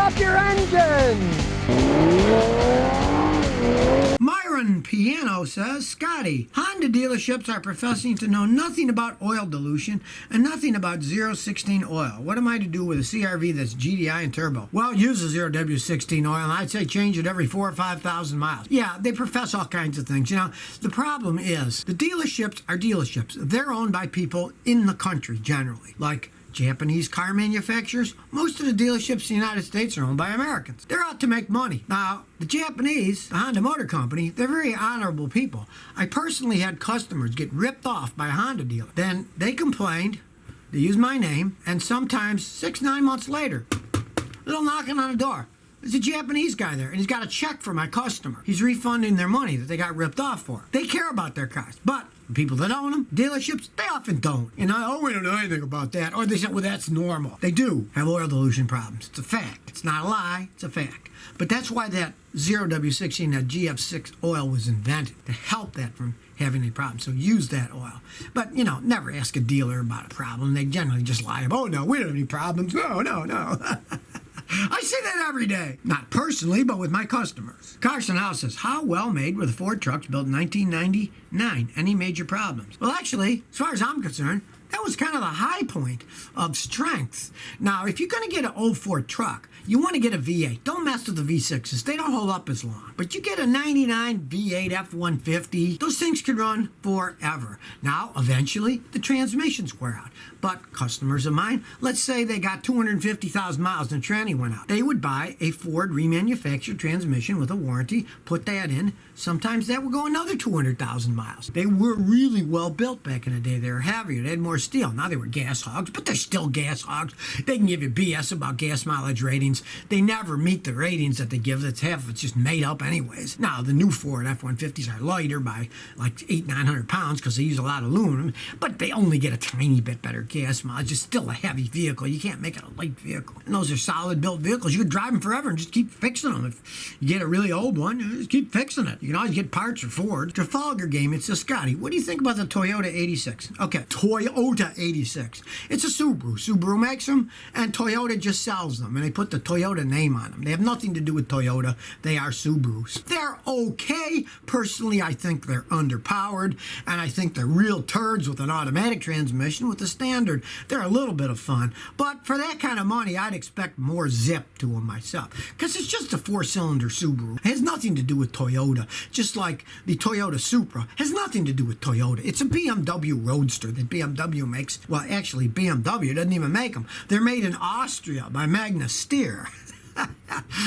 off your engine! Myron Piano says, Scotty, Honda dealerships are professing to know nothing about oil dilution and nothing about 016 oil. What am I to do with a CRV that's GDI and turbo? Well, use a 0W16 oil, and I'd say change it every 4,000 or 5,000 miles. Yeah, they profess all kinds of things. You know, the problem is the dealerships are dealerships. They're owned by people in the country generally, like Japanese car manufacturers. Most of the dealerships in the United States are owned by Americans. They're out to make money. Now, the Japanese, the Honda Motor Company, they're very honorable people. I personally had customers get ripped off by a Honda dealer. Then they complained, they used my name, and sometimes 6-9 months later, little knocking on the door. There's a Japanese guy there, and he's got a check for my customer. He's refunding their money that they got ripped off for. They care about their cars, but the people that own them, dealerships, they often don't. You know, oh, we don't know anything about that. Or they say, well, that's normal. They do have oil dilution problems. It's a fact. It's not a lie. It's a fact. But that's why that 0W16, that GF6 oil was invented, to help that from having any problems. So use that oil. But, you know, never ask a dealer about a problem. They generally just lie. Oh, no, we don't have any problems. No. I say that every day. Not personally, but with my customers. Carson House says, how well made were the Ford trucks built in 1999? Any major problems? Well, actually, as far as I'm concerned, that was kind of the high point of strength. Now, if you're going to get an 04 truck, you want to get a V8. Don't mess with the V6s. They don't hold up as long. But you get a 99 V8 F-150, those things can run forever. Now, eventually, the transmissions wear out. But customers of mine, let's say they got 250,000 miles and the tranny went out. They would buy a Ford remanufactured transmission with a warranty, put that in. Sometimes that would go another 200,000 miles. They were really well built back in the day. They were heavier. They had more steel. Now they were gas hogs, but they're still gas hogs. They can give you BS about gas mileage ratings. They never meet the ratings that they give. That's half. It's just made up anyways. Now, the new Ford F-150s are lighter by like 800-900 pounds because they use a lot of aluminum, but they only get a tiny bit better gas mileage. It's still a heavy vehicle. You can't make it a light vehicle. And those are solid built vehicles. You could drive them forever and just keep fixing them. If you get a really old one, you just keep fixing it. You can always get parts for Ford. Trafalgar game, it says, Scotty, what do you think about the Toyota 86? Okay, Toyota 86. It's a Subaru. Subaru makes them, and Toyota just sells them, and they put the Toyota name on them. They have nothing to do with Toyota. They are Subarus. They're okay. Personally, I think they're underpowered, and I think they're real turds with an automatic transmission. With the standard, they're a little bit of fun, but for that kind of money, I'd expect more zip to them myself, because it's just a 4-cylinder Subaru. It has nothing to do with Toyota, just like the Toyota Supra has nothing to do with Toyota. It's a BMW Roadster that BMW makes. Well, actually, BMW doesn't even make them. They're made in Austria by Magna Steyr.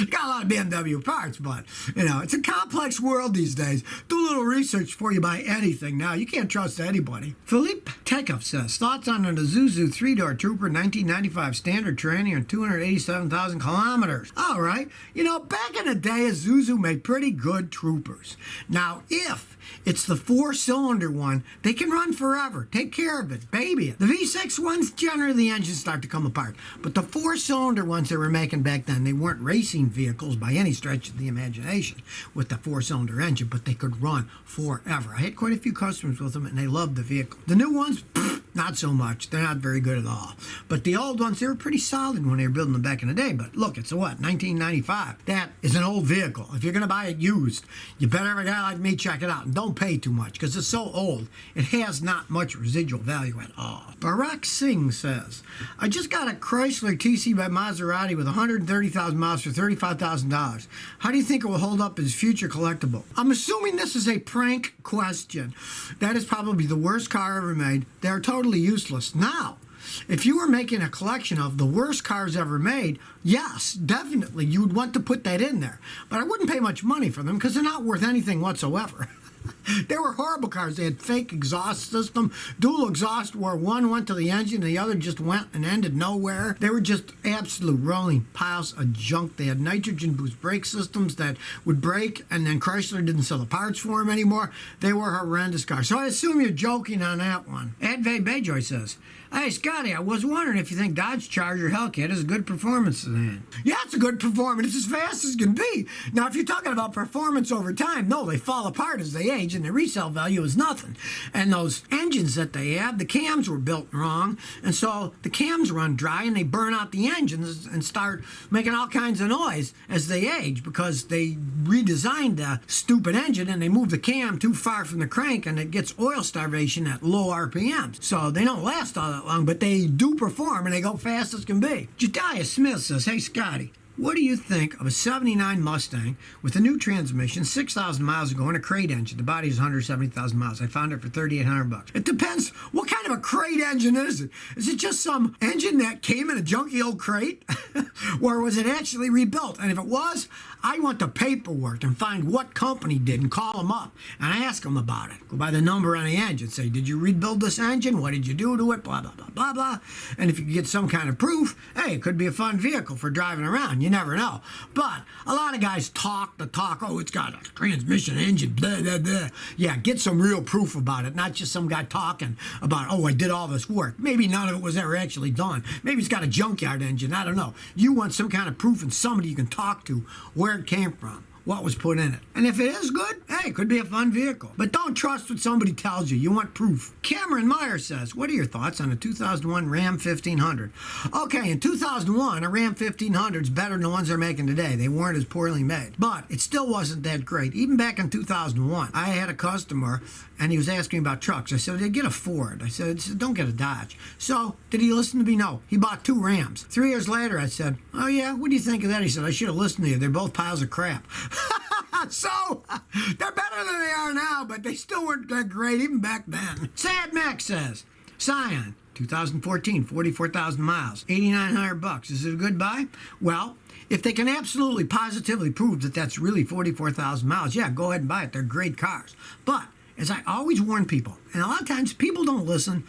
Got a lot of BMW parts, but, you know, it's a complex world these days. Do a little research before you buy anything now. You can't trust anybody. Philippe Tekov says, thoughts on an Isuzu 3-door Trooper 1995 standard tranny on 287,000 kilometers. All right. You know, back in the day, Isuzu made pretty good Troopers. Now, if it's the 4-cylinder one, they can run forever. Take care of it. Baby it. The V6 ones, generally the engines start to come apart. But the 4-cylinder ones they were making back then, they weren't racing vehicles by any stretch of the imagination with the 4-cylinder engine, but they could run forever. I had quite a few customers with them, and they loved the vehicle. The new ones, not so much. They're not very good at all. But the old ones, they were pretty solid when they were building them back in the day. But look, it's a what? 1995. That is an old vehicle. If you're going to buy it used, you better have a guy like me check it out. And don't pay too much, because it's so old. It has not much residual value at all. Barack Singh says, I just got a Chrysler TC by Maserati with 130,000 miles for $35,000. How do you think it will hold up as future collectible? I'm assuming this is a prank question. That is probably the worst car ever made. They're totally useless. Now, if you were making a collection of the worst cars ever made, yes, definitely, you would want to put that in there. But I wouldn't pay much money for them because they're not worth anything whatsoever. They were horrible cars. They had fake exhaust system, dual exhaust, where one went to the engine and the other just went and ended nowhere. They were just absolute rolling piles of junk. They had nitrogen boost brake systems that would break, and then Chrysler didn't sell the parts for them anymore. They were horrendous cars. So I assume you're joking on that one. Adve Bejoy says, Hey, Scotty, I was wondering if you think Dodge Charger Hellcat is a good performance sedan. Yeah, it's a good performance. It's as fast as can be. Now, if you're talking about performance over time, no, they fall apart as they age, and the resale value is nothing. And those engines that they have, the cams were built wrong, and so the cams run dry, and they burn out the engines and start making all kinds of noise as they age because they redesigned the stupid engine, and they moved the cam too far from the crank, and it gets oil starvation at low RPMs. So they don't last all that long, but they do perform, and they go fast as can be. Jediah Smith says, hey, Scotty, what do you think of a 79 Mustang with a new transmission, 6,000 miles ago, and a crate engine? The body is 170,000 miles. I found it for $3,800. It depends. What kind of a crate engine is it? Is it just some engine that came in a junky old crate? Or was it actually rebuilt? And if it was, I want the paperwork and find what company did and call them up and ask them about it. Go by the number on the engine. Say, did you rebuild this engine? What did you do to it? Blah, blah, blah, blah, blah. And if you get some kind of proof, hey, it could be a fun vehicle for driving around. You never know. But a lot of guys talk the talk. Oh, it's got a transmission engine, blah, blah, blah. Yeah, get some real proof about it, not just some guy talking about, oh, I did all this work. Maybe none of it was ever actually done. Maybe it's got a junkyard engine. I don't know. You want some kind of proof and somebody you can talk to where it came from, what was put in it. And if it is good, hey, it could be a fun vehicle. But don't trust what somebody tells you. You want proof. Cameron Meyer says, what are your thoughts on a 2001 Ram 1500? Okay, in 2001, a Ram 1500 is better than the ones they're making today. They weren't as poorly made. But it still wasn't that great. Even back in 2001, I had a customer, and he was asking about trucks. I said, get a Ford. I said, don't get a Dodge. So, did he listen to me? No. He bought 2 Rams. 3 years later, I said, oh yeah, what do you think of that? He said, I should have listened to you. They're both piles of crap. So, they're better than they are now, but they still weren't that great even back then. Sad Max says, Scion, 2014, 44,000 miles, $8,900. Is it a good buy? Well, if they can absolutely positively prove that that's really 44,000 miles, yeah, go ahead and buy it. They're great cars. But as I always warn people, and a lot of times people don't listen,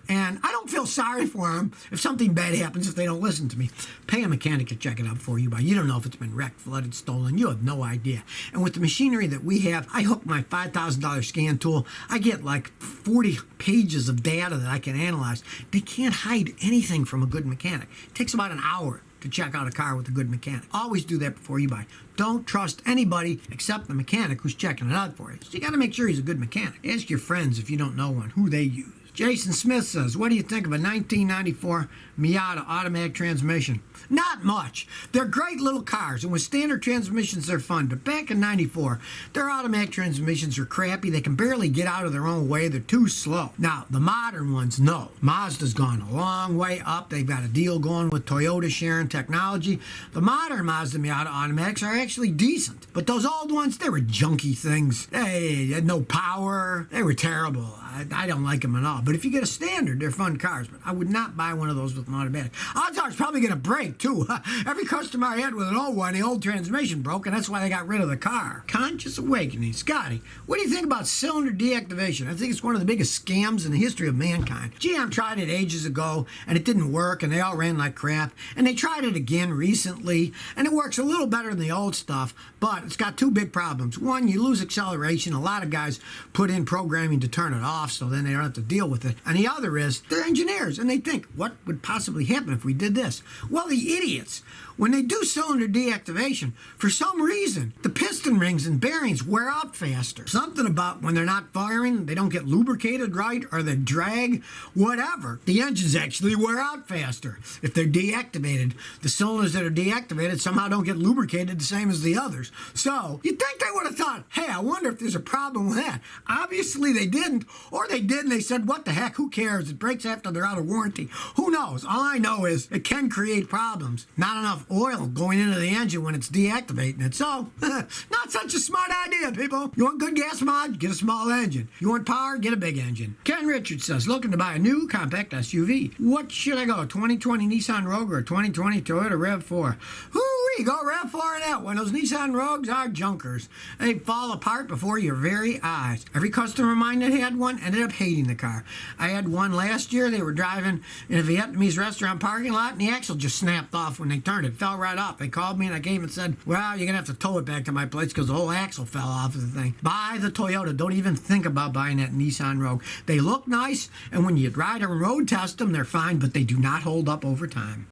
and I don't feel sorry for them if something bad happens if they don't listen to me. Pay a mechanic to check it out for you, but you don't know if it's been wrecked, flooded, stolen. You have no idea. And with the machinery that we have, I hook my $5,000 scan tool. I get like 40 pages of data that I can analyze. They can't hide anything from a good mechanic. It takes about an hour to check out a car with a good mechanic. Always do that before you buy. Don't trust anybody except the mechanic who's checking it out for you. So you got to make sure he's a good mechanic. Ask your friends, if you don't know one, who they use. Jason Smith says, what do you think of a 1994 Miata automatic transmission? Not much. They're great little cars, and with standard transmissions, they're fun. But back in 94, their automatic transmissions are crappy. They can barely get out of their own way. They're too slow. Now, the modern ones, no. Mazda's gone a long way up. They've got a deal going with Toyota sharing technology. The modern Mazda Miata automatics are actually decent. But those old ones, they were junky things. They had no power. They were terrible. I don't like them at all. But if you get a standard, they're fun cars. But I would not buy one of those with an automatic. Odds are it's probably going to break, too. Every customer I had with an old one, the old transmission broke, and that's why they got rid of the car. Conscious awakening. Scotty, what do you think about cylinder deactivation? I think it's one of the biggest scams in the history of mankind. GM tried it ages ago, and it didn't work, and they all ran like crap. And they tried it again recently, and it works a little better than the old stuff, but it's got 2 big problems. One, you lose acceleration. A lot of guys put in programming to turn it off, so then they don't have to deal with it. And the other is, they're engineers, and they think, what would possibly happen if we did this? Well, the idiots, when they do cylinder deactivation, for some reason, the piston rings and bearings wear out faster. Something about when they're not firing, they don't get lubricated right, or they drag, whatever. The engines actually wear out faster. If they're deactivated, the cylinders that are deactivated somehow don't get lubricated the same as the others. So, you'd think they would have thought, hey, I wonder if there's a problem with that. Obviously, they didn't, or they did and they said, what the heck, who cares? It breaks after they're out of warranty. Who knows? All I know is it can create problems. Not enough oil going into the engine when it's deactivating it. So, not such a smart idea, people. You want good gas mileage? Get a small engine. You want power? Get a big engine. Ken Richards says, looking to buy a new compact SUV. What should I go? 2020 Nissan Rogue or 2020 Toyota RAV4? Whoo! you go, RAV4 and that one. Those Nissan Rogues are junkers. They fall apart before your very eyes. Every customer of mine that had one ended up hating the car. I had one last year. They were driving in a Vietnamese restaurant parking lot, and the axle just snapped off when they turned. It fell right off. They called me, and I came and said, well, you're going to have to tow it back to my place because the whole axle fell off of the thing. Buy the Toyota. Don't even think about buying that Nissan Rogue. They look nice, and when you ride and road test them, they're fine, but they do not hold up over time.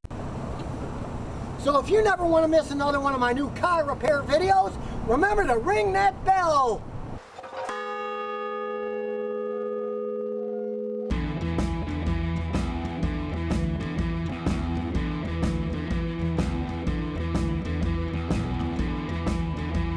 So if you never want to miss another one of my new car repair videos, remember to ring that bell.